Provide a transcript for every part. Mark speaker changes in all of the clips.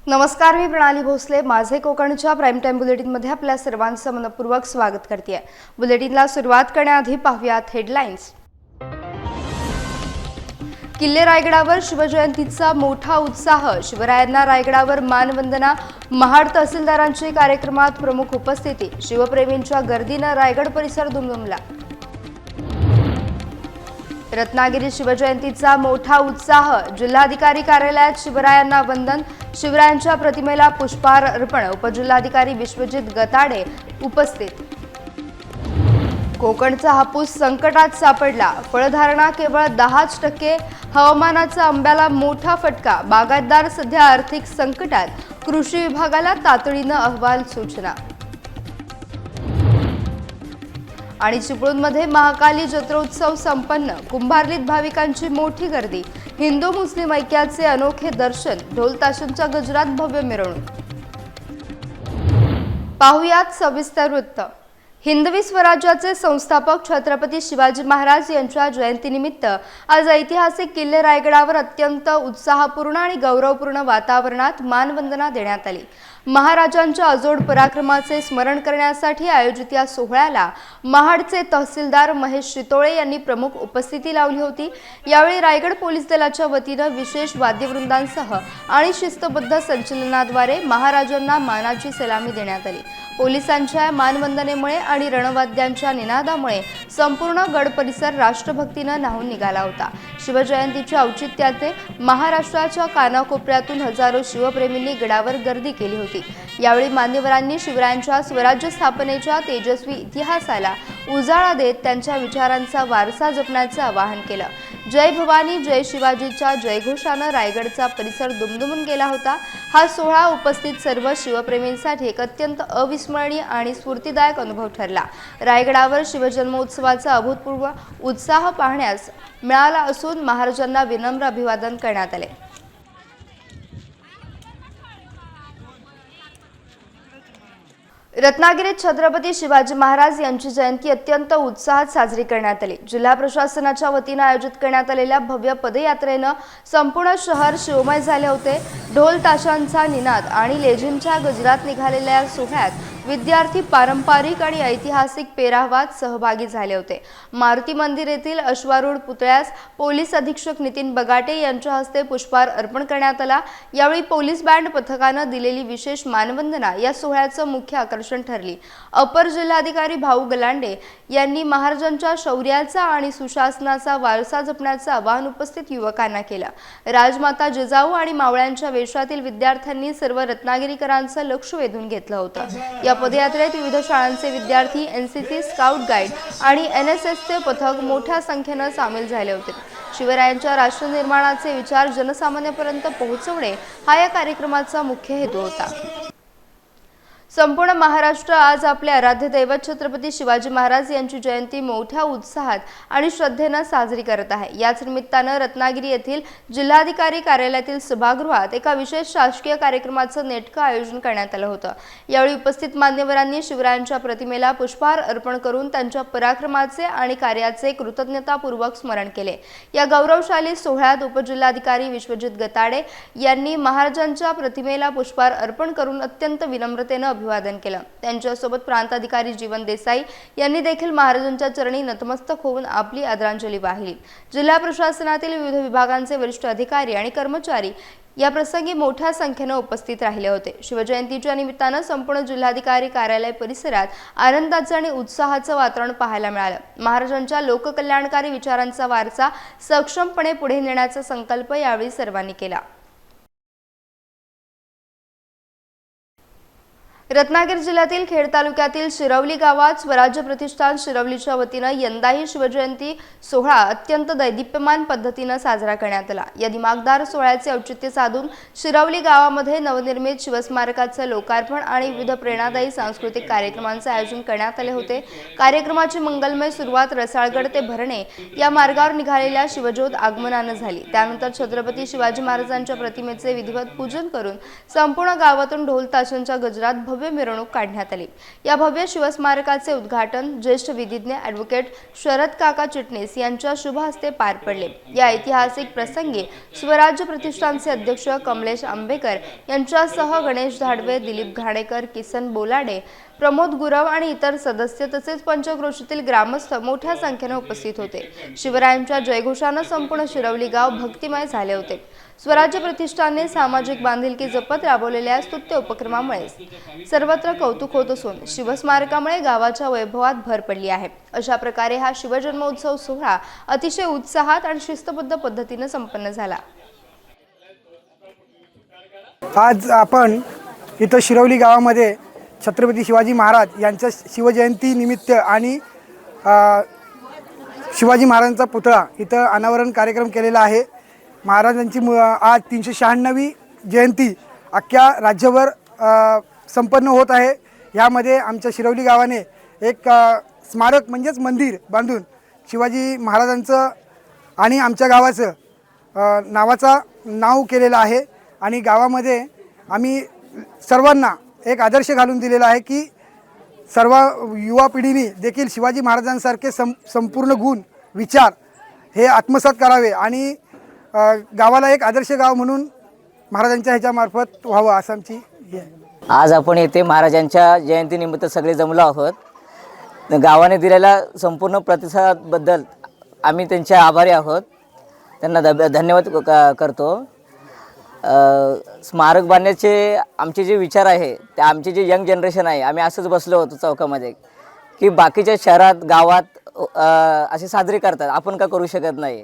Speaker 1: नमस्कार, मी प्रणाली भोसले. माझे कोकणच्या प्राईम टाइम बुलेटिनमध्ये आपल्या सर्वांचं मनपूर्वक स्वागत करते. बुलेटिनला सुरुवात करण्याआधी पाहूयात हेडलाईन्स. किल्ले रायगडावर शिवजयंतीचा मोठा उत्साह. शिवरायांना रायगडावर मानवंदना. महाड तहसीलदारांची कार्यक्रमात प्रमुख उपस्थिती. शिवप्रेमींच्या गर्दीनं रायगड परिसर दुमदुमला. रत्नागिरी शिवजयंतीचा मोठा उत्साह. जिल्हाधिकारी कार्यालयात शिवरायांना वंदन. शिवरायांच्या प्रतिमेला पुष्पहार अर्पण. उपजिल्हाधिकारी विश्वजित गताडे उपस्थित. कोकणचा हापूस संकटात सापडला. फळधारणा केवळ 10%. हवामानाचा आंब्याला मोठा फटका. बागायतदार सध्या आर्थिक संकटात. कृषी विभागाला तातडीनं अहवाल सूचना. आणि चिपळूणमध्ये महाकाली जत्रोत्सव संपन्न. कुंभारलीत भाविकांची मोठी गर्दी. हिंदू मुस्लिम ऐक्याचे अनोखे दर्शन. ढोल ताशांच्या गजरात भव्य मिरवणूक. पाहुयात सविस्तर वृत्त. हिंदवी स्वराज्याचे संस्थापक छत्रपती शिवाजी महाराज यांच्या जयंतीनिमित्त आज ऐतिहासिक किल्ले रायगडावर अत्यंत उत्साहपूर्ण आणि गौरवपूर्ण वातावरणात मानवंदना देण्यात आली. महाराजांच्या अजोड पराक्रमाचे स्मरण करण्यासाठी आयोजित या सोहळ्याला महाडचे तहसीलदार महेश शितोळे यांनी प्रमुख उपस्थिती लावली होती. यावेळी रायगड पोलीस दलाच्या वतीनं विशेष वाद्यवृंदांसह आणि शिस्तबद्ध संचलनाद्वारे महाराजांना मानाची सलामी देण्यात आली. पोलिसांच्या मानवंदनेमुळे आणि रणवाद्यांच्या निनादामुळे संपूर्ण गड परिसर राष्ट्रभक्तीनं न्हाऊन निघाला होता. शिवजयंतीच्या औचित्याने महाराष्ट्राच्या कानाकोपऱ्यातून हजारो शिवप्रेमींनी गडावर गर्दी केली होती. यावेळी मान्यवरांनी शिवरायांच्या स्वराज्य स्थापनेच्या तेजस्वी इतिहासाला उजाळा देत त्यांच्या विचारांचा वारसा जपण्याचं आवाहन केलं. जय भवानी जय शिवाजीच्या जयघोषानं रायगडचा परिसर दुमदुमून गेला होता. हा सोहळा उपस्थित सर्व शिवप्रेमींसाठी एक अत्यंत अविस्मरणीय आणि स्फूर्तिदायक अनुभव ठरला. रायगडावर शिवजन्मोत्सवाचा अभूतपूर्व उत्साह पाहण्यास मिळाला असून महाराजांना विनम्र अभिवादन करण्यात आले. रत्नागिरीत छत्रपती शिवाजी महाराज यांची जयंती अत्यंत उत्साहात साजरी करण्यात आली. जिल्हा प्रशासनाच्या वतीनं आयोजित करण्यात आलेल्या भव्य पदयात्रेनं संपूर्ण शहर शिवमय झाले होते. ढोल ताशांचा निनाद आणि लेझिमच्या गजरात निघालेल्या या सोहळ्यात विद्यार्थी पारंपरिक आणि ऐतिहासिक पेहरावात सहभागी झाले होते. मारुती मंदिर येथील अश्वारूढ पुतळ्यास पोलीस अधीक्षक नितीन बगाटे यांच्या हस्ते पुष्पहार अर्पण करण्यात आला. यावेळी पोलीस बँड पथकानं दिलेली विशेष मानवंदना या सोहळ्याचं मुख्य आकर्षण ठरली. अपर जिल्हाधिकारी भाऊ गलांडे यांनी महाराजांच्या शौर्याचा आणि सुशासनाचा वारसा जपण्याचं आवाहन उपस्थित युवकांना केलं. राजमाता जिजाऊ आणि मावळ्यांच्या वेशातील विद्यार्थ्यांनी सर्व रत्नागिरीकरांचं लक्ष वेधून घेतलं होतं. या पदयात्रेत विविध शाळांचे विद्यार्थी, एनसीसी, स्काउट गाईड आणि एनएसएसचे पथक मोठ्या संख्येनं सामील झाले होते. शिवरायांच्या राष्ट्र निर्माणाचे विचार जनसामान्यापर्यंत पोहोचवणे हा या कार्यक्रमाचा मुख्य हेतू होता. संपूर्ण महाराष्ट्र आज आपले आराध्य दैवत छत्रपती शिवाजी महाराज यांची जयंती मोठ्या उत्साहात आणि श्रद्धेनं साजरी करत आहे. याच निमित्तानं रत्नागिरी येथील जिल्हाधिकारी कार्यालयातील सभागृहात एका विशेष शासकीय कार्यक्रमाचं नेटकं आयोजन करण्यात आलं होतं. यावेळी उपस्थित मान्यवरांनी शिवरायांच्या प्रतिमेला पुष्पहार अर्पण करून त्यांच्या पराक्रमाचे आणि कार्याचे कृतज्ञतापूर्वक स्मरण केले. या गौरवशाली सोहळ्यात उपजिल्हाधिकारी विश्वजित गताडे यांनी महाराजांच्या प्रतिमेला पुष्पहार अर्पण करून अत्यंत विनम्रतेनं अभिवादन केलं. त्यांच्यासोबत प्रांताधिकारी जीवन देसाई यांनी देखील महाराजांच्या चरणी नतमस्तक होऊन आपली आदरांजली वाहिली. जिल्हा प्रशासनातील विविध विभागांचे वरिष्ठ अधिकारी आणि कर्मचारी या प्रसंगी मोठ्या संख्येने उपस्थित राहिले होते. शिवजयंतीच्या निमित्तानं संपूर्ण जिल्हाधिकारी कार्यालय परिसरात आनंदाचं आणि उत्साहाचं वातावरण पाहायला मिळालं. महाराजांच्या लोककल्याणकारी विचारांचा वारसा सक्षमपणे पुढे नेण्याचा संकल्प यावेळी सर्वांनी केला. रत्नागिरी जिल्ह्यातील खेड तालुक्यातील शिरवली गावात स्वराज्य प्रतिष्ठान शिरवलीच्या वतीनं यंदाही शिवजयंती सोहळा अत्यंत दैदिप्यमान पद्धतीनं साजरा करण्यात आला. या दिमागदार सोहळ्याचे औचित्य साधून शिरवली गावामध्ये नवनिर्मित शिवस्मारकाचं लोकार्पण आणि विविध प्रेरणादायी सांस्कृतिक कार्यक्रमांचे आयोजन करण्यात आले होते. कार्यक्रमाची मंगलमय सुरुवात रसाळगड ते भरणे या मार्गावर निघालेल्या शिवज्योत आगमनानं झाली. त्यानंतर छत्रपती शिवाजी महाराजांच्या प्रतिमेचे विधिवत पूजन करून संपूर्ण गावातून ढोल ताशांच्या गजरात भव्य भव्य मिरवणूक काढण्यात आली। या भव्य शिवस्मारकाचे उद्घाटन ज्येष्ठ विधिज्ञ ॲडव्होकेट शरद काका चिटणीस यांच्या शुभ हस्ते पार पडले। या ऐतिहासिक प्रसंगी स्वराज्य प्रतिष्ठानचे अध्यक्ष कमलेश आंबेकर यांच्यासह गणेश धाडवे, दिलीप घाणेकर, किसन बोलाडे, प्रमोद गुरव आणि इतर सदस्य तसेच पंचक्रोशीतील ग्रामस्थ मोठ्या संख्येने उपस्थित होते। शिवरायांच्या जयघोषाने संपूर्ण शिरवली गाव भक्तिमय झाले होते। स्वराज्य प्रतिष्ठानने सामाजिक बांधिलकी जपत राबवलेल्या स्तुत्य उपक्रमामुळे सर्वत्र कौतुक होत असून शिवस्मारकामुळे गावाच्या वैभवात भर पडली आहे। अशा प्रकारे हा शिवजन्मोत्सव सोहळा अतिशय उत्साहात आणि शिस्तबद्ध पद्धतीने संपन्न झाला।
Speaker 2: आज आपण इथं शिरवली गावामध्ये छत्रपती शिवाजी महाराज यांच्या शिवजयंती निमित्त आणि शिवाजी महाराजांचा पुतळा इथं अनावरण कार्यक्रम केलेला आहे। महाराजांची आज 396वी जयंती अख्ख्या राज्यभर संपन्न होत आहे। यामध्ये आमच्या शिरवली गावाने एक स्मारक म्हणजेच मंदिर बांधून शिवाजी महाराजांचं आणि आमच्या गावाचं नाव केलेलं आहे आणि गावामध्ये आम्ही सर्वांना एक आदर्श घालून दिलेला आहे की सर्व युवा पिढीने देखील शिवाजी महाराजांसारखे संपूर्ण गुण विचार हे आत्मसात करावे आणि गावाला एक आदर्श गाव म्हणून महाराजांच्या ह्याच्यामार्फत व्हावं असं आमची हे आहे।
Speaker 3: आज आपण येथे महाराजांच्या जयंतीनिमित्त सगळे जमलो आहोत। गावाने दिलेल्या संपूर्ण प्रतिसादाबद्दल आम्ही त्यांचे आभारी आहोत, त्यांना धन्यवाद करतो। स्मारक बांधण्याचे आमचे जे विचार आहे ते आमचे जे यंग जनरेशन आहे आम्ही असंच बसलो होतो चौकामध्ये की बाकीच्या शहरात गावात असे साजरे करतात, आपण का करू शकत नाही।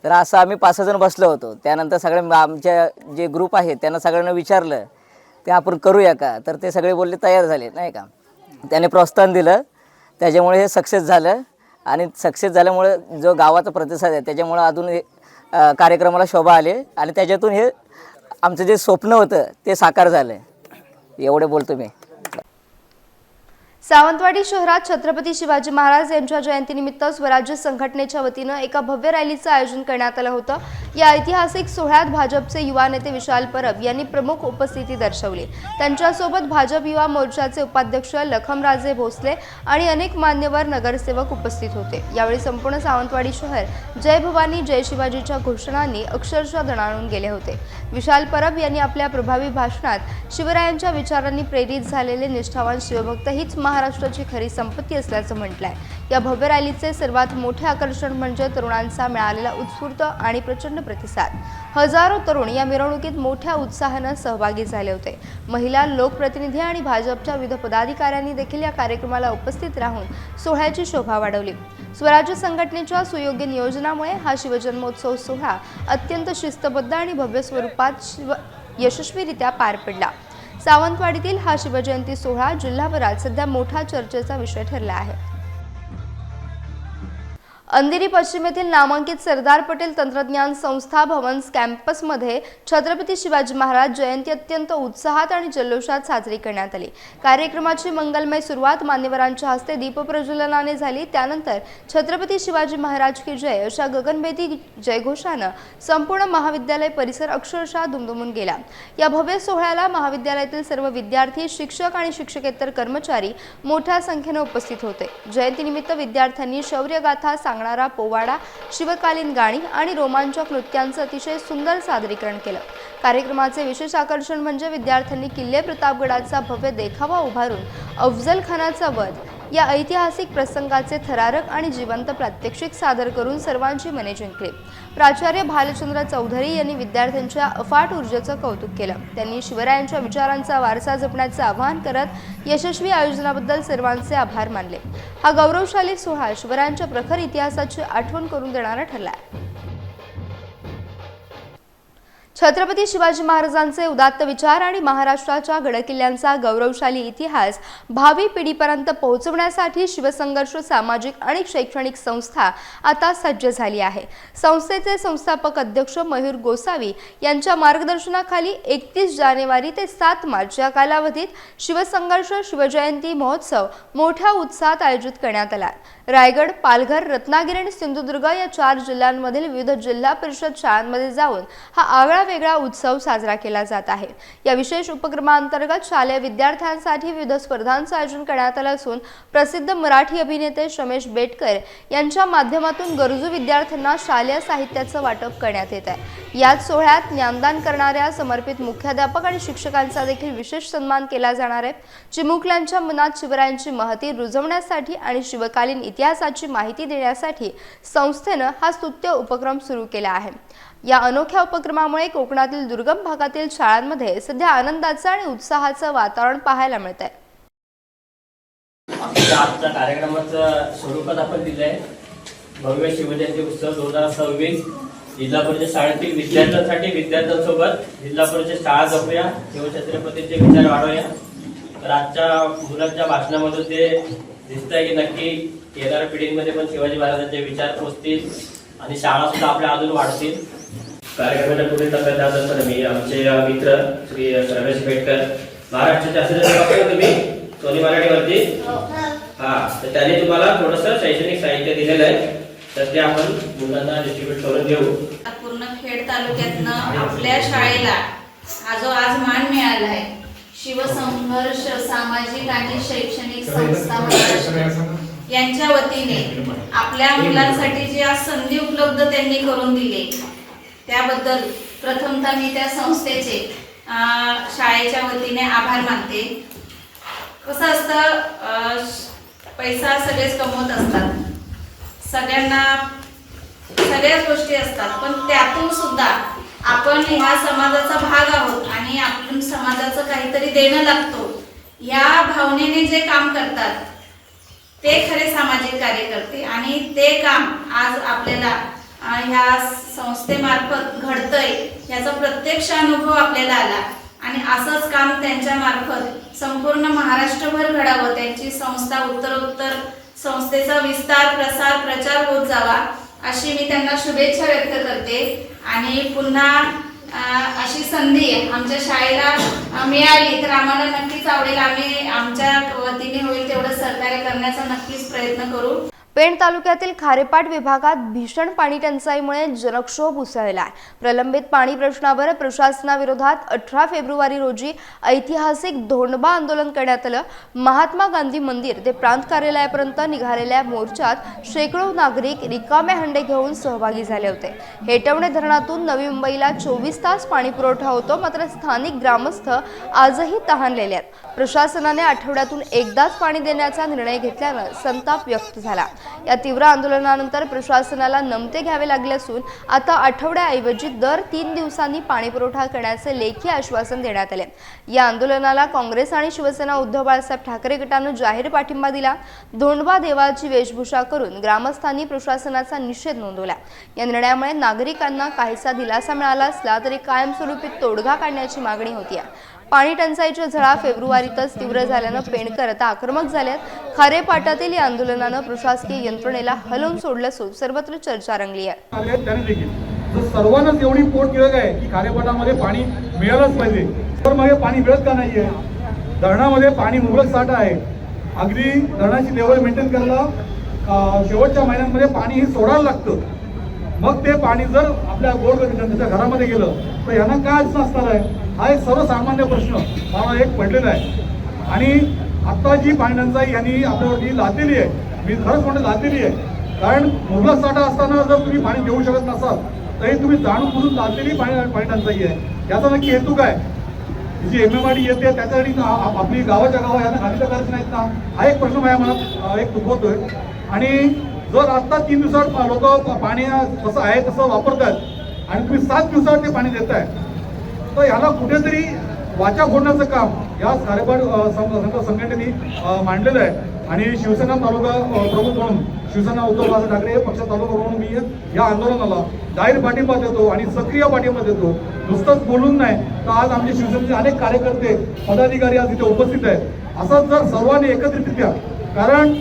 Speaker 3: तर असं आम्ही 5-6 जण बसलो होतो। त्यानंतर सगळे आमच्या जे ग्रुप आहे त्यांना सगळ्यांना विचारलं ते आपण करूया का, तर ते सगळे बोलले तयार झाले नाही का। त्याने प्रोत्साहन दिलं, त्याच्यामुळे हे सक्सेस झालं आणि सक्सेस झाल्यामुळे जो गावाचा प्रतिसाद आहे त्याच्यामुळे अजून हे कार्यक्रमाला शोभा आले आणि त्याच्यातून हे आमचं जे स्वप्न होतं ते साकार झालं। एवढे बोलतो मी।
Speaker 1: सावंतवाडी शहरात छत्रपती शिवाजी महाराज यांच्या जयंतीनिमित्त स्वराज्य संघटनेच्या वतीने एका भव्य रॅलीचं आयोजन करण्यात आलं होतं। या ऐतिहासिक सोहळ्यात भाजपचे युवा नेते विशाल परब यांनी प्रमुख उपस्थिती दर्शवली। त्यांच्यासोबत भाजप युवा मोर्चाचे उपाध्यक्ष लखमराजे भोसले आणि अनेक मान्यवर नगरसेवक उपस्थित होते। यावेळी संपूर्ण सावंतवाडी शहर जय भवानी जय शिवाजीच्या घोषणांनी अक्षरशः दणाणून गेले होते। विशाल परब यांनी आपल्या प्रभावी भाषणात शिवरायांच्या विचारांनी प्रेरित झालेले निष्ठावान शिवभक्त हीच महाराष्ट्राची खरी संपत्ती असल्याचं म्हटलंय। या भव्य रॅलीचे सर्वात मोठे आकर्षण म्हणजे तरुणांचा मिळालेला उत्स्फूर्त आणि प्रचंड प्रतिसाद। हजारो तरुण या मिरवणुकीत मोठ्या उत्साहाने सहभागी झाले होते। महिला, लोकप्रतिनिधी आणि भाजपच्या विविध पदाधिकाऱ्यांनी देखील या कार्यक्रमाला उपस्थित राहून सोहळ्याची शोभा वाढवली। स्वराज्य संघटनेच्या सुयोग्य नियोजनामुळे हा शिवजन्मोत्सव सोहळा अत्यंत शिस्तबद्ध आणि भव्य स्वरूपात यशस्वीरित्या पार पडला। सावंतवाडीतील हा शिवजयंती सोहळा जिल्हाभरात सध्या मोठा चर्चेचा विषय ठरला आहे। अंधेरी पश्चिम येथील नामांकित सरदार पटेल तंत्रज्ञान संस्था भवन्स कॅम्पसमध्ये छत्रपती शिवाजी महाराज जयंती अत्यंत उत्साहात आणि जल्लोषात साजरी करण्यात आली। कार्यक्रमाची मंगलमय सुरुवात मान्यवरांच्या हस्ते दीपप्रज्वलनाने झाली। त्यानंतर छत्रपती शिवाजी महाराज की जय अशा गगनभेदी जयघोषाने संपूर्ण महाविद्यालय परिसर अक्षरशः दुमदुमून गेला। या भव्य सोहळ्याला महाविद्यालयातील सर्व विद्यार्थी, शिक्षक आणि शिक्षकेतर कर्मचारी मोठ्या संख्येने उपस्थित होते। जयंतीनिमित्त विद्यार्थ्यांनी शौर्यगाथा सांगणारा पोवाडा, शिवकालीन गाणी आणि रोमांचक नृत्यांचं अतिशय सुंदर सादरीकरण केलं। कार्यक्रमाचे विशेष आकर्षण म्हणजे विद्यार्थ्यांनी किल्ले प्रतापगडाचा भव्य देखावा उभारून अफजल खानाचा वध या ऐतिहासिक प्रसंगाचे थरारक आणि जिवंत प्रात्यक्षिक सादर करून सर्वांची मने जिंकली। प्राचार्य भालचंद्र चौधरी यांनी विद्यार्थ्यांच्या अफाट ऊर्जेचं कौतुक केलं। त्यांनी शिवरायांच्या विचारांचा वारसा जपण्याचं आवाहन करत यशस्वी आयोजनाबद्दल सर्वांचे आभार मानले। हा गौरवशाली सोहळा शिवरायांच्या प्रखर इतिहासाची आठवण करून देणारा ठरला। छत्रपती शिवाजी महाराजांचे उदात्त विचार आणि महाराष्ट्राच्या गडकिल्ल्यांचा गौरवशाली इतिहास भावी पिढीपर्यंत पोहोचवण्यासाठी शिवसंघर्ष सामाजिक आणि शैक्षणिक संस्था आता सज्ज झाली आहे। संस्थेचे संस्थापक अध्यक्ष मयूर गोसावी यांच्या मार्गदर्शनाखाली 31 जानेवारी ते 7 मार्च या कालावधीत शिवसंघर्ष शिवजयंती महोत्सव मोठ्या उत्साहात आयोजित करण्यात आला। रायगड, पालघर, रत्नागिरी आणि सिंधुदुर्ग या 4 जिल्ह्यांमधील विविध जिल्हा परिषद शाळांमध्ये जाऊन हा आगळा वेगळा उत्सव साजरा केला जात आहे। या विशेष उपक्रमांतर्गत शालेय विद्यार्थ्यांसाठी विविध स्पर्धांचं आयोजन करण्यात आलं असून प्रसिद्ध मराठी अभिनेते रमेश बेटकर यांच्या माध्यमातून गरजू विद्यार्थ्यांना शालेय साहित्याचं वाटप करण्यात येत आहे। याच सोहळ्यात ज्ञानदान करणाऱ्या समर्पित मुख्याध्यापक आणि शिक्षकांचा देखील विशेष सन्मान केला जाणार आहे। चिमुकल्यांच्या मनात शिवरायांची महती रुजवण्यासाठी आणि शिवकालीन इतिहासाची माहिती देण्यासाठी संस्थेनं हा स्तुत्य उपक्रम सुरू केला आहे। या अनोख्या उपक्रमामुळे कोकणातील दुर्गम भागातील शाळांमध्ये सध्या आनंदाचं आणि उत्साहाचं वातावरण पाहायला मिळत आहे।
Speaker 4: आजच्या कार्यक्रमाचं स्वरूपात आपण दिलंय भव्य शिवजयंती उत्सव 2026 जिल्हा परिषद शाळेतील विद्यार्थ्यांसाठी विद्यार्थ्यांसोबत जिल्हा परिषद शाळा जपूया, शिवछत्रपतींचे विचार वाढवूया। तर आजच्या मुलांच्या भाषणामधून ते दिसतंय की नक्की येणाऱ्या पिढीमध्ये पण शिवाजी महाराजांचे विचार पोचतील आणि शाळा सुद्धा आपल्या अजून वाढतील। कार्यक्रमाच्या पुढील टप्प्यात जात असताना मी आमचे मित्र श्री रमेश बेटकर महाराष्ट्राचे असलेले तुम्ही सोनी मराठीवरती तर त्यांनी तुम्हाला थोडंसं शैक्षणिक साहित्य दिलेलं आहे, तर ते आपण मुलांना डिस्ट्रीब्यूट करून देऊ।
Speaker 5: पूर्ण खेड तालुक्यातनं आपल्या शाळेला हा जो आज मान मिळाला आहे, शिवसंघर्ष सामाजिक आणि शैक्षणिक संस्था महाराष्ट्र यांच्या वतीने आपल्या मुलांसाठी जी आज संधी उपलब्ध त्यांनी करून दिली त्याबद्दल प्रथमतः मी त्या संस्थेचे शाळेच्या वतीने आभार मानते। कसं असतं, पैसा सगळेच कमवत असतात, सगळ्यांना सगळ्याच गोष्टी असतात, पण त्यातून सुद्धा आपण ह्या समाजाचा भाग आहोत आणि आपण समाजाचं काहीतरी देणं लागतो या भावनेने जे काम करतात ते खरे सामाजिक कार्यकर्ते आणि ते काम आज आपल्याला ह्या संस्थेमार्फत घडतंय याचा प्रत्यक्ष अनुभव आपल्याला आला आणि असंच काम त्यांच्या मार्फत संपूर्ण महाराष्ट्रभर घडावं, त्यांची संस्था उत्तरोत्तर संस्थेचा विस्तार प्रसार प्रचार होत जावा अशी मी त्यांना शुभेच्छा व्यक्त करते। आणि पुन्हा अशी संधी आमच्या शाळेला मिळाली तर आम्हाला नक्कीच आवडेल, आम्ही आमच्या वतीने होईल तेवढं सहकार्य करण्याचा नक्कीच प्रयत्न करू।
Speaker 1: पेण तालुक्यातील खारेपाट विभागात भीषण पाणी टंचाईमुळे जनक्षोभ उसळला आहे। प्रलंबित पाणी प्रश्नावर प्रशासनाविरोधात 18 फेब्रुवारी रोजी ऐतिहासिक धोंडबा आंदोलन करण्यात आलं। महात्मा गांधी मंदिर ते प्रांत कार्यालयापर्यंत निघालेल्या मोर्चात शेकडो नागरिक रिकामे हंडे घेऊन सहभागी झाले होते। हेटवणे धरणातून नवी मुंबईला 24 तास पाणी पुरवठा होतो, मात्र स्थानिक ग्रामस्थ आजही तहानलेले आहेत। प्रशासनाने आठवड्यातून एकदाच पाणी देण्याचा निर्णय घेतल्यानं संताप व्यक्त झाला। या तीव्र आंदोलनानंतर प्रशासनाला नमते घ्यावे लागले असून आता आठवड्याऐवजी दर 3 दिवसांनी पाणी पुरवठा करण्याचे लेखी आश्वासन देण्यात आले। या आंदोलनाला काँग्रेस आणि शिवसेना उद्धव बाळासाहेब ठाकरे गटानं जाहीर पाठिंबा दिला। धोंडबा देवाची वेशभूषा करून ग्रामस्थांनी प्रशासनाचा निषेध नोंदवला। या निर्णयामुळे नागरिकांना काहीसा दिलासा मिळाला असला तरी कायमस्वरूपी तोडगा काढण्याची मागणी होती। पाणी टंचाईच्या झळा फेब्रुवारीतच तीव्र झाल्यानं पेणकर आता आक्रमक झाल्यात। खारेपाटातील या आंदोलनानं प्रशासकीय यंत्रणेला हलवून सोडलं असून सर्वत्र चर्चा रंगली आहे।
Speaker 6: सर्वांनाच एवढी पोट गिळक आहे की खारेपाटामध्ये पाणी मिळालंच पाहिजे, तर मग पाणी मिळत का नाहीये? धरणामध्ये पाणी मुबलक साठा आहे, अगदी धरणाची लेवल मेंटेन करायला शेवटच्या महिन्यांमध्ये पाणी हे सोडायला लागतं। मग ते पाणी जर आपल्या गोरगरिबांच्या घरामध्ये गेलं तर यांना काय अडचण असणार आहे? हा एक सर्वसामान्य प्रश्न मला एक पडलेला आहे। आणि आता जी पाणी टंचाई यांनी आपल्यावरती लादलेली आहे, मी खरंच म्हणतो लादलेली आहे, कारण मुबलक साठा असताना जर तुम्ही पाणी देऊ शकत नसाल तरी तुम्ही जाणून बुजून लादलेली पाणी टंचाई आहे। याचा नक्की हेतू काय? जी MMRD येते त्याच्यासाठी आपली गावाच्या गावा यांना खाली तर करायचं नाहीत ना, हा एक प्रश्न माझ्या मनात एक उद्भवतोय। आणि जर आता 3 दिवसात लोक पाणी कसं आहे तसं वापरतात आणि तुम्ही 7 दिवसात ते पाणी देताय, तर याला कुठेतरी वाचा फोडण्याचं काम या खारेपाट संघटनेने मांडलेलं आहे। आणि शिवसेना तालुका प्रमुख म्हणून शिवसेना उद्धव बाळासाहेब ठाकरे पक्ष तालुका म्हणून मी या आंदोलनाला जाहीर पाठिंबा देतो आणि सक्रिय पाठिंबा देतो। नुसतंच बोलून नाही तर आज आमचे शिवसेनेचे अनेक कार्यकर्ते पदाधिकारी आज इथे उपस्थित आहेत। असंच जर सर्वांनी एकत्रितरित्या, कारण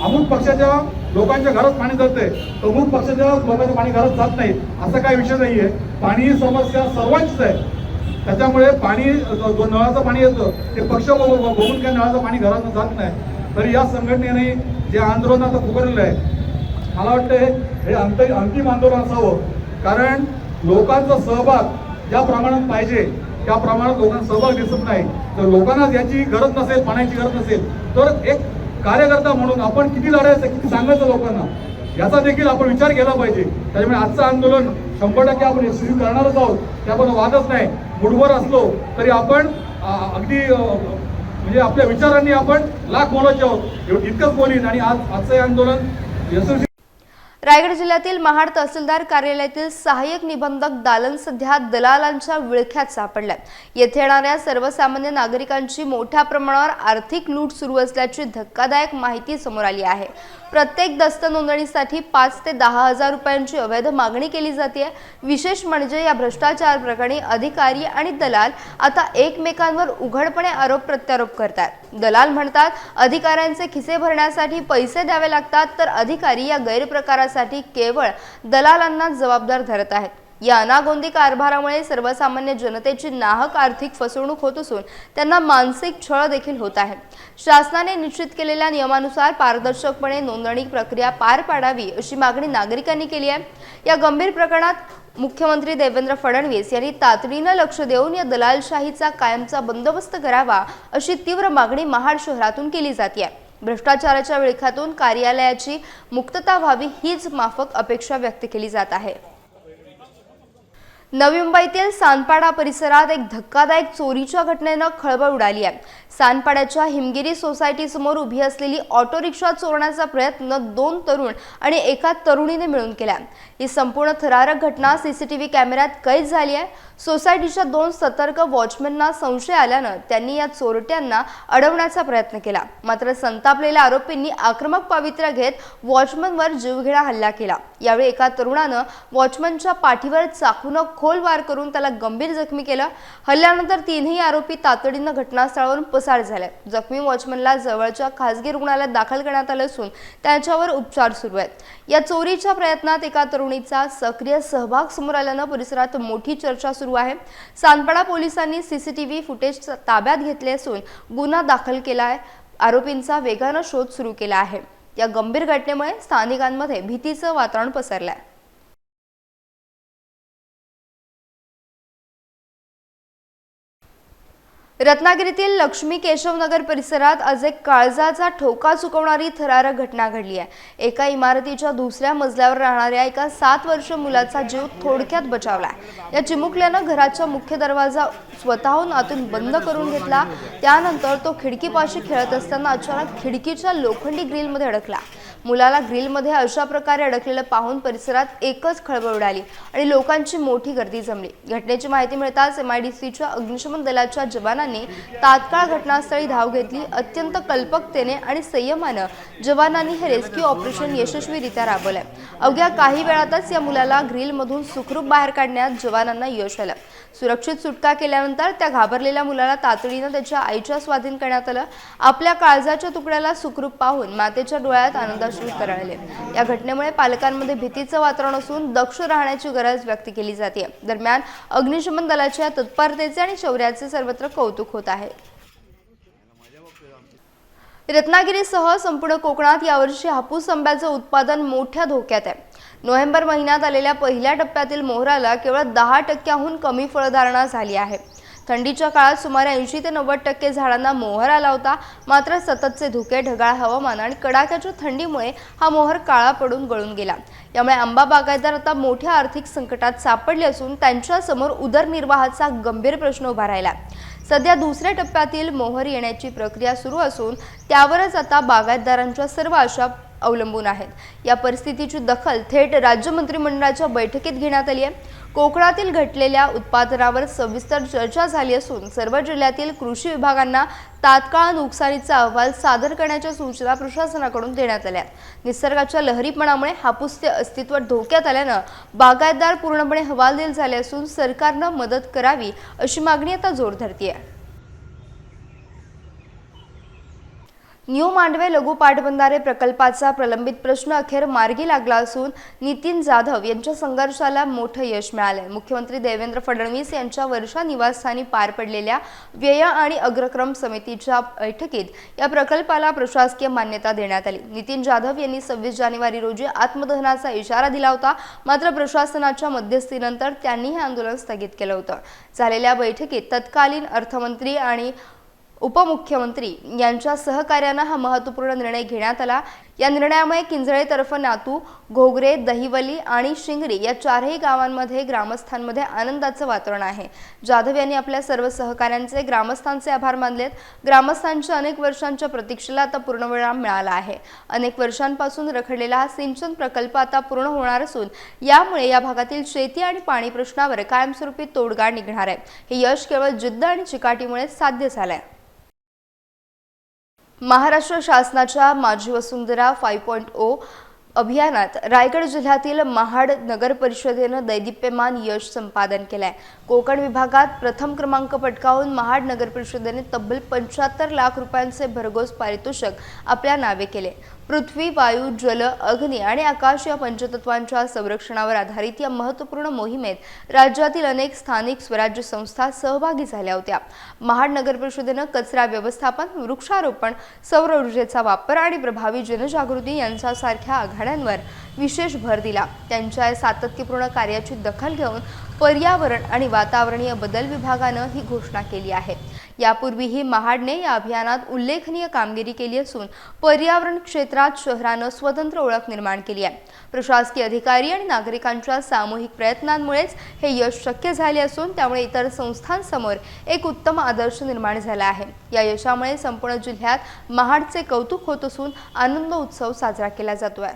Speaker 6: अमुक पक्षाच्या लोकांच्या घरात पाणी जाते तर अमुक पक्षाच्या लोकांचं पाणी घरात जात नाही असा काही विषय नाहीये। पाणी ही समस्या सर्वांचीच आहे, त्याच्यामुळे पाणी जो नळाचं पाणी येतं ते पक्ष बघून काय नळाचं पाणी घरात जात नाही। तर या संघटनेने जे आंदोलन आता पुकारलेलं आहे, मला वाटतं हे अंतिम आंदोलन असावं, कारण लोकांचा सहभाग ज्या प्रमाणात पाहिजे त्या प्रमाणात लोकांचा सहभाग दिसत नाही. तर लोकांना याची गरज नसेल, पाण्याची गरज नसेल, तर एक कार्यकर्ता म्हणून आपण किती लढायचं, किती सांगायचं लोकांना, याचा देखील आपण विचार केला पाहिजे. त्याच्यामुळे आजचं आंदोलन 100% आपण यशस्वी करणारच आहोत, त्याबद्दल वादच नाही. मूडवर असलो तरी आपण अगदी म्हणजे आपल्या विचारांनी आपण लाख बोलायचे आहोत, इतकंच बोलीन. आणि आजचं हे आंदोलन यशस्वी.
Speaker 1: रायगड जिल्ह्यातील महाड तहसीलदार कार्यालयातील सहाय्यक निबंधक दालन सध्या दलालांच्या विळख्यात सापडलाय. येथे येणाऱ्या सर्वसामान्य नागरिकांची मोठ्या प्रमाणावर आर्थिक लूट सुरू असल्याची धक्कादायक माहिती समोर आली आहे. प्रत्येक दस्त नोंदणीसाठी 5 ते 10 हजार रुपयांची अवैध मागणी केली जाते. विशेष म्हणजे या भ्रष्टाचार प्रकरणी अधिकारी आणि दलाल आता एकमेकांवर उघडपणे आरोप प्रत्यारोप करतात. दलाल म्हणतात अधिकाऱ्यांचे खिसे भरण्यासाठी पैसे द्यावे लागतात, तर अधिकारी या गैरप्रकारासाठी केवळ दलालांना जबाबदार धरत आहेत. या अनागोंदी कारभारामुळे सर्वसामान्य जनतेची नाहक आर्थिक फसवणूक होत असून त्यांना मानसिक छळ देखील होत आहे. शासनाने निश्चित केलेल्या नियमानुसार पारदर्शकपणे नोंदणी प्रक्रिया पार पाडावी अशी मागणी नागरिकांनी केली आहे. या गंभीर प्रकरणात मुख्यमंत्री देवेंद्र फडणवीस यांनी तातडीनं लक्ष देऊन या दलालशाहीचा कायमचा बंदोबस्त करावा अशी तीव्र मागणी महाड शहरातून केली जाते. भ्रष्टाचाराच्या विळख्यातून कार्यालयाची मुक्तता व्हावी हीच माफक अपेक्षा व्यक्त केली जात आहे. नवी मुंबईतील सानपाडा परिसरात एक धक्कादायक चोरीच्या घटनेनं खळबळ उडाली आहे. सानपाड्याच्या हिमगिरी सोसायटी समोर उभी असलेली ऑटो रिक्षा चोरण्याचा प्रयत्न 2 तरुण आणि एका तरुणीने मिळून केला. ही संपूर्ण थरारक घटना सीसीटीव्ही कॅमेऱ्यात कैद झाली आहे. सोसायटीच्या 2 सतर्क वॉचमॅनना संशय आल्यानं त्यांनी या चोरट्यांना अडवण्याचा प्रयत्न केला. मात्र संतापलेल्या आरोपींनी आक्रमक पावित्र्य घेत वॉचमनवर जीवघेणा हल्ला केला. यावेळी एका तरुणानं वॉचमनच्या पाठीवर चाकूनं खोल वार करून त्याला गंभीर जखमी केलं. हल्ल्यानंतर 3ही आरोपी तातडीनं घटनास्थळावरून पसार झाले. जखमी वॉचमनला जवळच्या खासगी रुग्णालयात दाखल करण्यात आलं असून त्यांच्यावर उपचार सुरू आहेत. या चोरीच्या प्रयत्नात एका तरुणीचा सक्रिय सहभाग समोर आल्यानं परिसरात मोठी चर्चा सुरू आहे. सानपाडा पोलिसांनी सीसीटीव्ही फुटेज ताब्यात घेतले असून गुन्हा दाखल केला आहे. आरोपींचा वेगानं शोध सुरू केला आहे. या गंभीर घटनेमुळे स्थानिकांमध्ये भीतीचं वातावरण पसरलं आहे. रत्नागिरीतील लक्ष्मी केशवनगर परिसरात आज एक काळजाचा ठोका चुकवणारी थरारक घटना घडली आहे. एका इमारतीच्या दुसऱ्या मजल्यावर राहणाऱ्या एका 7 वर्षीय मुलाचा जीव थोडक्यात बचावला. या चिमुकल्यानं घराचा मुख्य दरवाजा स्वतःहून आतून बंद करून घेतला. त्यानंतर तो खिडकीपाशी खेळत असताना अचानक खिडकीच्या लोखंडी ग्रिलमध्ये अडकला. मुलाला ग्रिलमध्ये अशा प्रकारे अडकलेलं पाहून परिसरात एकच खळबळ उडाली आणि लोकांची मोठी गर्दी जमली. घटनेची माहिती मिळताच MIDCच्या अग्निशमन दलाच्या जवानांनी तात्काळ घटनास्थळी धाव घेतली. अत्यंत कल्पकतेने आणि संयमानं जवानांनी हे रेस्क्यू ऑपरेशन यशस्वीरित्या राबवलंय. अवघ्या काही वेळातच या मुलाला ग्रिलमधून सुखरूप बाहेर काढण्यात जवानांना यश आलं. सुरक्षित सुटका केल्यानंतर त्या घाबरलेल्या मुलाला तातडीनं त्याच्या आईच्या स्वाधीन करण्यात आलं. आपल्या काळजाच्या तुकड्याला सुखरूप पाहून मातेच्या डोळ्यात आनंदाश्रू तरळले. या घटनेमुळे पालकांमध्ये भीतीचं वातावरण असून दक्ष राहण्याची गरज व्यक्त केली जाते. दरम्यान अग्निशमन दलाच्या तत्परतेचे आणि शौर्याचे सर्वत्र कौतुक होत आहे. रत्नागिरीसह संपूर्ण कोकणात यावर्षी हापूस आंब्याचं उत्पादन मोठ्या धोक्यात आहे. नोव्हेंबर महिन्यात आलेल्या पहिल्या टप्प्यातील मोहराला केवळ 10% कमी फळधारणा झाली आहे. थंडीच्या काळात सुमारे 80 ते 90% झाडांना मोहर आला होता. मात्र सततचे धुके, ढगाळ हवामान आणि कडाक्याच्या थंडीमुळे हा मोहर काळा पडून गळून गेला. यामुळे आंबा बागायतदार आता मोठ्या आर्थिक संकटात सापडले असून त्यांच्यासमोर उदरनिर्वाहाचा गंभीर प्रश्न उभा राहिला. सध्या दुसऱ्या टप्प्यातील मोहर येण्याची प्रक्रिया सुरू असून त्यावरच आता बागायतदारांच्या सर्व आशा अवलंबून आहेत. या परिस्थितीची दखल थेट राज्य मंत्रिमंडळाच्या बैठकीत घेण्यात आली आहे. कोकणातील घटलेल्या उत्पादनावर सविस्तर चर्चा झाली असून सर्व जिल्ह्यातील कृषी विभागांना तात्काळ नुकसानीचा अहवाल सादर करण्याच्या सूचना प्रशासनाकडून देण्यात आल्या. निसर्गाच्या लहरीपणामुळे हापूसचे अस्तित्व धोक्यात आल्यानं बागायतदार पूर्णपणे हवालदिल झाले असून सरकारनं मदत करावी अशी मागणी आता जोर धरते आहे. न्यू मांडवे लघु पाटबंधारे प्रकल्पाचा प्रलंबित प्रश्न अखेर मार्गी लागला असून नितीन जाधव यांच्या संघर्षाला मोठं यश मिळालंय। मुख्यमंत्री देवेंद्र फडणवीस यांच्या वर्षा निवासस्थानी पार पडलेल्या व्यय आणि अग्रक्रम समितीच्या बैठकीत या प्रकल्पाला प्रशासकीय मान्यता देण्यात आली। नितीन जाधव यांनी 26 जानेवारी रोजी आत्मदहनाचा इशारा दिला होता, मात्र प्रशासनाच्या मध्यस्थीनंतर त्यांनी हे आंदोलन स्थगित केलं होतं। झालेल्या बैठकीत तत्कालीन अर्थमंत्री आणि उपमुख्यमंत्री यांच्या सहकार्याने हा महत्त्वपूर्ण निर्णय घेण्यात आला। या निर्णयामुळे किंजळेतर्फ नातू, घोगरे, दहिवली आणि शिंगरी या चारही गावांमध्ये ग्रामस्थांमध्ये आनंदाचं वातावरण आहे। जाधव यांनी आपल्या सर्व सहकाऱ्यांचे, ग्रामस्थांचे आभार मानलेत। ग्रामस्थांच्या अनेक वर्षांच्या प्रतीक्षेला आता पूर्णविराम मिळाला आहे। अनेक वर्षांपासून रखडलेला हा सिंचन प्रकल्प आता पूर्ण होणार असून यामुळे या भागातील शेती आणि पाणी प्रश्नावर कायमस्वरूपी तोडगा निघणार आहे। हे यश केवळ जिद्द आणि चिकाटीमुळे साध्य झालंय। महाराष्ट्र शासनाच्या माझी वसुंधरा 5.0 अभियानात रायगड जिल्ह्यातील महाड नगर परिषदेनं दैदिप्यमान यश संपादन केलंय। कोकण विभागात प्रथम क्रमांक पटकावून महाड नगर परिषदेने तब्बल 75 लाख रुपयांचे भरघोस पारितोषिक आपल्या नावे केले। पृथ्वी, वायू, जल, अग्नी आणि आकाश या पंचतत्वांच्या संरक्षणावर आधारित या महत्त्वपूर्ण मोहिमेत राज्यातील अनेक स्थानिक स्वराज्य संस्था सहभागी झाल्या होत्या। महाड नगर परिषदेनं कचरा व्यवस्थापन, वृक्षारोपण, सौर ऊर्जेचा वापर आणि प्रभावी जनजागृती यांच्यासारख्या आघाड्यांवर विशेष भर दिला। त्यांच्या सातत्यपूर्ण कार्याची दखल घेऊन पर्यावरण आणि वातावरणीय बदल विभागानं ही घोषणा केली आहे। यापूर्वीही महाडने या अभियानात उल्लेखनीय कामगिरी केली असून पर्यावरण क्षेत्रात शहरानं स्वतंत्र ओळख निर्माण केली आहे। प्रशासकीय अधिकारी आणि नागरिकांच्या सामूहिक प्रयत्नांमुळेच हे यश शक्य झाले असून त्यामुळे इतर संस्थांसमोर एक उत्तम आदर्श निर्माण झाला आहे। या यशामुळे संपूर्ण जिल्ह्यात महाडचे कौतुक होत असून आनंद उत्सव साजरा केला जातोय।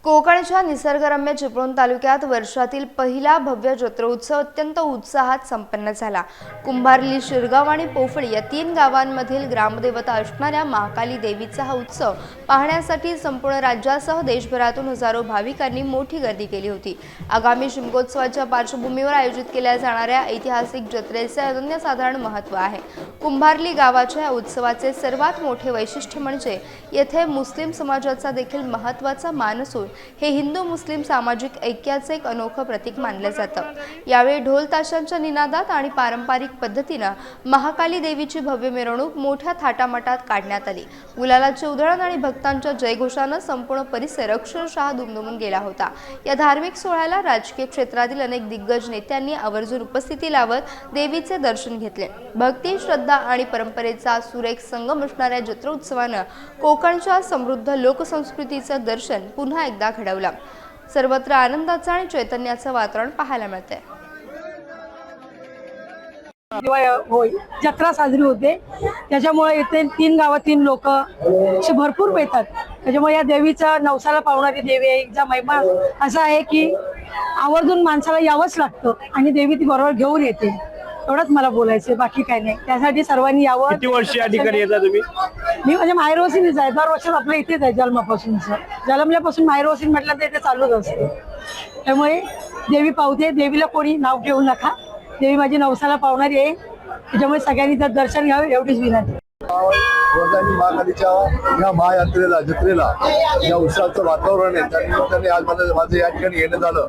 Speaker 1: कोकणच्या निसर्गरम्य चिपळूण तालुक्यात वर्षातील पहिला भव्य जत्रोत्सव अत्यंत उत्साहात संपन्न झाला। कुंभार्ली, शिरगाव आणि पोफळी या 3 गावांमधील ग्रामदेवता असणाऱ्या महाकाली देवीचा हा उत्सव पाहण्यासाठी संपूर्ण राज्यासह देशभरातून हजारो भाविकांनी मोठी गर्दी केली होती। आगामी शिमगोत्सवाच्या पार्श्वभूमीवर आयोजित केल्या जाणाऱ्या ऐतिहासिक जत्रेचे अनन्यसाधारण महत्त्व आहे। कुंभार्ली गावाच्या या उत्सवाचे सर्वात मोठे वैशिष्ट्य म्हणजे येथे मुस्लिम समाजाचा देखील महत्त्वाचा मान असून हे हिंदू मुस्लिम सामाजिक ऐक्याचे एक अनोखं प्रतीक मानलं जातं। यावेळी ढोल ताशांच्या निनादात आणि पारंपरिक पद्धतीनं महाकाली देवीची भव्य मिरवणूक मोठ्या थाटामाटात काढण्यात आली। गुलालाचे उधळण आणि भक्तांच्या जयघोषानं संपूर्ण परिसर अक्षरशः दुमदुमून गेला होता। या धार्मिक सोहळ्याला राजकीय क्षेत्रातील अनेक दिग्गज नेत्यांनी आवर्जून उपस्थिती लावत देवीचे दर्शन घेतले। भक्ती, श्रद्धा आणि परंपरेचा सुरेख संगम असणाऱ्या जत्रोत्सवानं कोकणच्या समृद्ध लोकसंस्कृतीचं दर्शन पुन्हा एकदा घडवलं। सर्वत्र आनंदाचं आणि चैतन्याचं वातावरण पाहायला मिळते।
Speaker 7: जत्रा साजरी होते, त्याच्यामुळे इथे 3 गावातील लोक असे भरपूर येतात। त्याच्यामुळे या देवीचा नवसाला पावणारी देवी आहे। हिचा महिमा असा आहे की आवर्जून माणसाला यावंच लागतं आणि देवी ती बरोबर घेऊन येते। एवढंच मला बोलायचं, बाकी काही नाही। त्यासाठी सर्वांनी यावं।
Speaker 8: किती वर्ष या ठिकाणी येता तुम्ही?
Speaker 7: मी म्हणजे माहेरवसीनीच आहे, दरवर्षी आपल्या इथेच आहे। जन्मल्यापासून माहेरवसीन म्हटलं तर इथे चालूच असतं। त्यामुळे देवी पावते, देवीला कोणी नाव घेऊ नका। देवी माझी नवसाला पावणारी आहे, त्याच्यामुळे सगळ्यांनी तर दर्शन घ्यावे एवढीच विनंती।
Speaker 9: वर्धानी महाकालीच्या या महायात्रेला, जत्रेला या उत्सवाचं वातावरण आहे, त्यानिमित्ताने आज माझं या ठिकाणी येणं झालं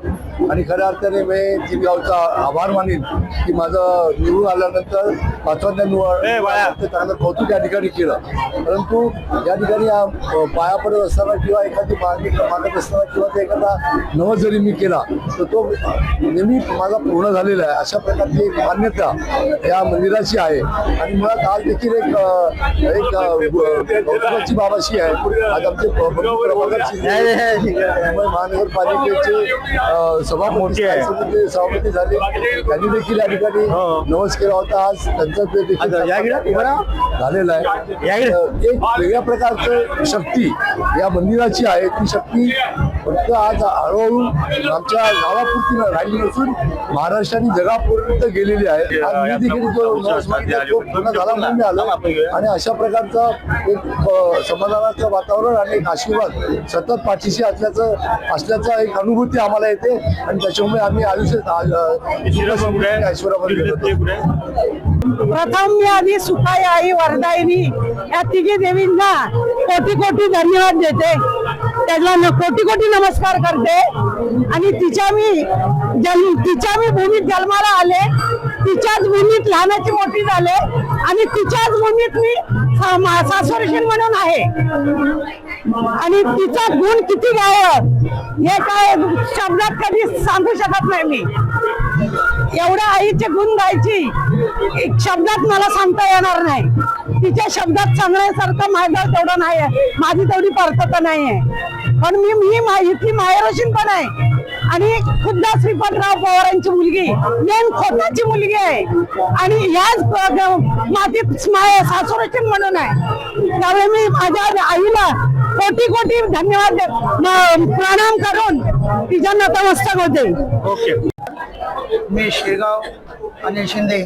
Speaker 9: आणि खऱ्या अर्थाने मी जिल्ह्याचा आभार मानेन की माझं निवडून आल्यानंतर 5व्या निवड चांगलं कौतुक या ठिकाणी केलं। परंतु या ठिकाणी पाया पडत असताना किंवा एखादी मागणी मागत असताना किंवा ते एखादा नवस जरी मी केला तर तो नेहमी माझा पूर्ण झालेला आहे। अशा प्रकारची एक मान्यता या मंदिराची आहे आणि मुळात आज देखील एक कौतुकाची बाब अशी आहे, आज आमचे महानगरपालिकेचे सभापती झाले, त्यांनी देखील या ठिकाणी नवस केला होता। आज त्यांचा झालेला आहे। एक वेगळ्या प्रकारचं शक्ती या मंदिराची आहे। ती शक्ती फक्त आज हळूहळू आमच्या गावापुरती राहिली नसून महाराष्ट्र आणि जगापर्यंत गेलेली आहे. आज मी देखील जो तो पूर्ण झाला म्हणून मी आलो आणि अशा प्रकारचा एक समाधानाचं वातावरण आणि एक आशीर्वाद सतत पाठीशी असल्याचा एक अनुभूती आम्हाला येते आणि त्याच्यामुळे आम्ही ऐश्वर्यामध्ये
Speaker 7: प्रथम मी आधी सुखाई आई वरदायिनी या तिघी देवींना कोटी कोटी धन्यवाद देते, त्याला कोटी कोटी नमस्कार करते आणि तिच्या मी भूमीत जन्माला आले, तिच्याच भूमीत लहानाची मोठी झाले आणि तिच्याच भूमीत मी सासरशीण म्हणून आहे आणि तिचा गुण किती गायब हे काय शब्दात कधी सांगू शकत नाही मी. एवढ्या आईचे गुण गायची एक शब्दात मला सांगता येणार नाही. तिच्या शब्दात सांगण्यासारखं माझं तेवढं नाही आहे, माझी तेवढी पात्रता नाही आहे. पण मी इथली माहेरशीण पण आहे आणि खुद्द श्रीपादराव पवारांची मुलगी मेन खोताची मुलगी आहे आणि याच मातीत सासुरशीण म्हणून आहे. त्यामुळे मी माझ्या आईला कोटी कोटी धन्यवाद प्रणाम करून तिच्या नतमस्तक होते.
Speaker 8: मी शिरगाव अनिल शिंदे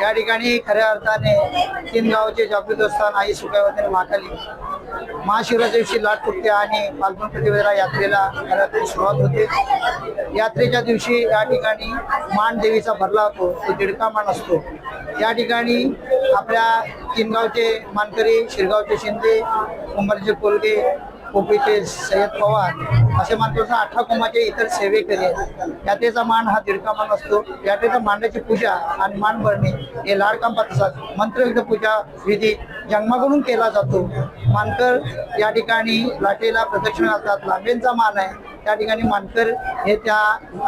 Speaker 8: या ठिकाणी खऱ्या अर्थाने 3 गावचे जागृतस्थान आई सुखावती महाकाली महाशिवरात्रीच्या दिवशी लाटपुट्ट्या आणि फाल्गुन प्रतिपदेला यात्रेला खऱ्या सुरुवात होते. यात्रेच्या दिवशी या ठिकाणी मान देवीचा भरला होतो, तो दीडका मान असतो. या ठिकाणी आपल्या 3 गावचे मानकरी शिरगावचे शिंदे, उंबरचे कोलगे, कोपीचे सय्यद पवार असे मानतो 18 कुमाचे इतर सेवेकरी आहेत. यात्रेचा मान हा दीडका मान असतो. यात्रेचा मांडाची पूजा आणि मान भरणे हे लाडकाम पात्रात मंत्रयुक्त पूजा विधी जन्माकडून केला जातो. मानकर या ठिकाणी लाटेला प्रदक्षिणा घालतात. लांबेंचा मान आहे त्या ठिकाणी मानकर हे त्या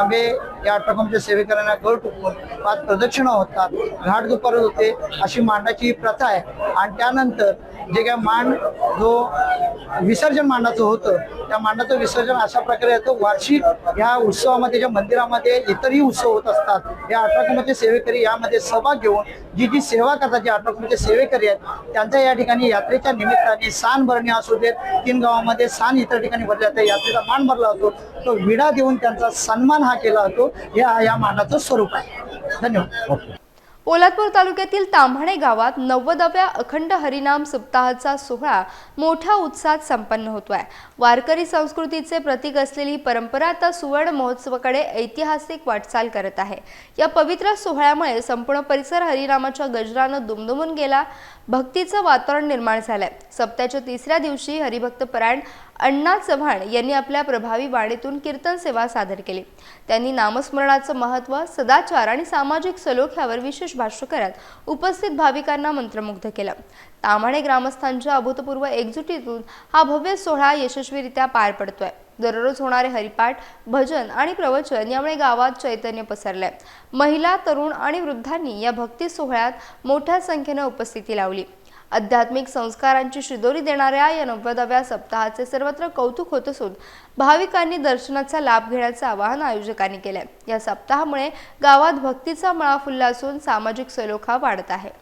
Speaker 8: आंबे या 18 कुमाच्या सेवेकऱ्यांना गळ टुकून 5 प्रदक्षिणा होतात. घाट दुपार होते अशी मांडाची प्रथा आहे आणि त्यानंतर जे काय मान जो विसर्जन मांडाचं होतं त्या मांडाचं विसर्जन अशा प्रकारे येतं. वार्षिक ह्या उत्सवामध्ये ज्या मंदिरामध्ये इतरही उत्सव होत असतात या 18 कुमाचे सेवेकरी यामध्ये सहभाग घेऊन जी सेवा करतात, जे 18 कुमाचे सेवेकरी आहेत त्यांच्या या ठिकाणी यात्रेच्या निमित्ताने सान भरणे असू देत. 3 गावामध्ये सान इतर ठिकाणी भरले जाते. यात्रेचा मान भरला होतो, तो विडा देऊन त्यांचा सन्मान हा केला होतो. या मानाचं स्वरूप आहे. धन्यवाद.
Speaker 1: पोलादपूर तालुक्यातील ताम्हाणे गावात 90व्या अखंड हरिनाम सप्ताहाचा सोहळा मोठ्या उत्साहात संपन्न होतोय. वारकरी संस्कृतीचे प्रतीक असलेली परंपरा आता सुवर्ण महोत्सवाकडे ऐतिहासिक वाटचाल करत आहे. या पवित्र सोहळ्यामुळे संपूर्ण परिसर हरिनामाच्या गजरानं दुमदुमून गेला. भक्तीचं वातावरण निर्माण झालंय. सप्त्याच्या 3ऱ्या दिवशी हरिभक्त परायण अण्णा चव्हाण यांनी आपल्या प्रभावी वाणीतून कीर्तन सेवा सादर केली. त्यांनी नामस्मरणाचं महत्त्व, सदाचार आणि सामाजिक सलोख यावर विशेष भाष्य करत उपस्थित भाविकांना मंत्रमुग्ध केलं. ताम्हाणे ग्रामस्थांच्या अभूतपूर्व एकजुटीतून हा भव्य सोहळा यशस्वीरित्या पार पडतोय. दररोज होणारे हरिपाठ, भजन आणि प्रवचन यामुळे गावात चैतन्य पसरलंय. महिला, तरुण आणि वृद्धांनी या भक्ती सोहळ्यात मोठ्या संख्येने उपस्थिती लावली. आध्यात्मिक संस्कारांची शिदोरी देणाऱ्या या 90व्या सप्ताहाचे सर्वत्र कौतुक होत असून भाविकांनी दर्शनाचा लाभ घेण्याचं आवाहन आयोजकांनी केलंय. या सप्ताहामुळे गावात भक्तीचा मळा फुलला असून सामाजिक सलोखा वाढत आहे.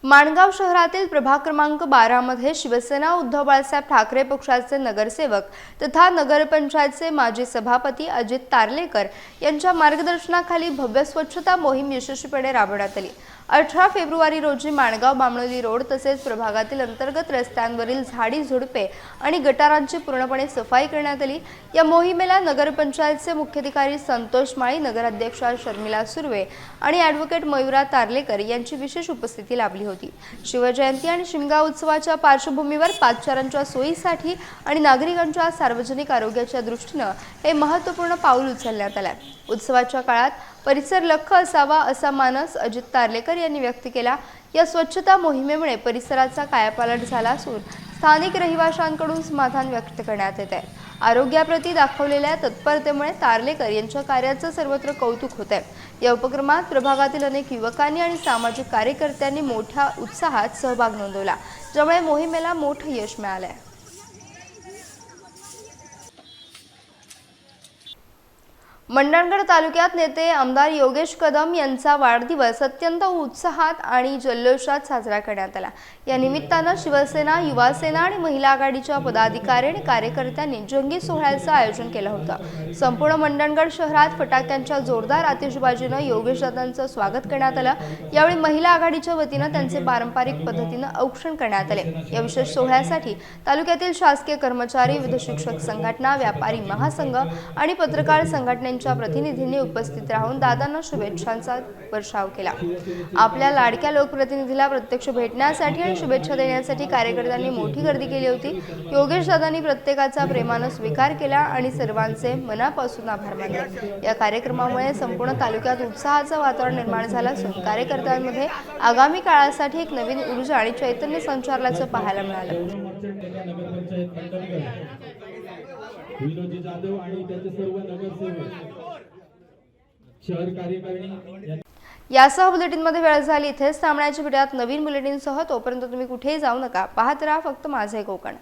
Speaker 1: माणगाव शहरातील प्रभाग क्रमांक 12 मध्ये शिवसेना उद्धव बाळासाहेब ठाकरे पक्षाचे नगरसेवक तथा नगरपंचायतचे माजी सभापती अजित तारलेकर यांच्या मार्गदर्शनाखाली भव्य स्वच्छता मोहीम यशस्वीपणे राबवण्यात आली. 18 फेब्रुवारी रोजी माणगाव बामणोली रोड तसेच प्रभागातील अंतर्गत रस्त्यांवरील झाडी झुडपे आणि गटारांची पूर्णपणे सफाई करण्यात आली. या मोहिमेला नगरपंचायतचे मुख्याधिकारी संतोष माळी, नगराध्यक्षा शर्मिला सुर्वे आणि ॲडव्होकेट मयुरा तारलेकर यांची विशेष उपस्थिती लाभली होती. शिवजयंती आणि शिमगा उत्सवाच्या पार्श्वभूमीवर पादचाऱ्यांच्या सोयीसाठी आणि नागरिकांच्या सार्वजनिक आरोग्याच्या दृष्टीनं हे महत्त्वपूर्ण पाऊल उचलण्यात आलं. उत्सवाच्या काळात परिसर लख्ख असावा असा मानस अजित तारलेकर यांनी व्यक्त केला. या स्वच्छता मोहिमेमुळे परिसराचा कायापालट झाला असून स्थानिक रहिवाशांकडून समाधान व्यक्त करण्यात येत आहे. आरोग्याप्रती दाखवलेल्या तत्परतेमुळे तारलेकर यांच्या कार्याचं सर्वत्र कौतुक होत आहे. या उपक्रमात प्रभागातील अनेक युवकांनी आणि सामाजिक कार्यकर्त्यांनी मोठ्या उत्साहात सहभाग नोंदवला, ज्यामुळे मोहिमेला मोठं यश मिळालंय. मंडणगड तालुक्यात नेते आमदार योगेश कदम यांचा वाढदिवस अत्यंत उत्साहात आणि जल्लोषात साजरा करण्यात आला। या निमित्तानं शिवसेना, युवासेना आणि महिला आघाडीच्या पदाधिकारी आणि कार्यकर्त्यांनी जंगी सोहळ्याचं आयोजन केलं होतं। संपूर्ण मंडणगड शहरात फटाक्यांच्या जोरदार आतिषबाजीनं योगेश दादांचं स्वागत करण्यात आलं। यावेळी महिला आघाडीच्या वतीनं त्यांचे पारंपरिक पद्धतीनं औक्षण करण्यात आले। या विशेष सोहळ्यासाठी तालुक्यातील शासकीय कर्मचारी, विविध शिक्षक संघटना, व्यापारी महासंघ आणि पत्रकार संघटनांच्या प्रतिनिधींनी उपस्थित राहून दादांना शुभेच्छांचा वर्षाव केला। आपल्या लाडक्या लोकप्रतिनिधीला प्रत्यक्ष भेटण्यासाठी आणि शुभेच्छा देण्यासाठी कार्यकर्त्यांनी मोठी गर्दी केली होती। योगेश दादांनी प्रत्येकाचा प्रेमानं स्वीकार केला आणि सर्वांचे मनापासून आभार मानले। या कार्यक्रमामुळे संपूर्ण तालुक्यात उत्साहाचं वातावरण निर्माण झालं असून कार्यकर्त्यांमध्ये आगामी काळासाठी एक नवीन ऊर्जा आणि चैतन्य संचारल्याचं पाहायला मिळालं।
Speaker 10: विनोदी जाधव आणि त्याचे सर्व नगरसेवक, शहर कार्यकारिणी
Speaker 1: यासह बुलेटिनमध्ये वेळ झाली। इथेच थांबण्याची भेटूयात नवीन बुलेटिनसह। तोपर्यंत तुम्ही कुठेही जाऊ नका, पाहत राहा फक्त माझे कोकण।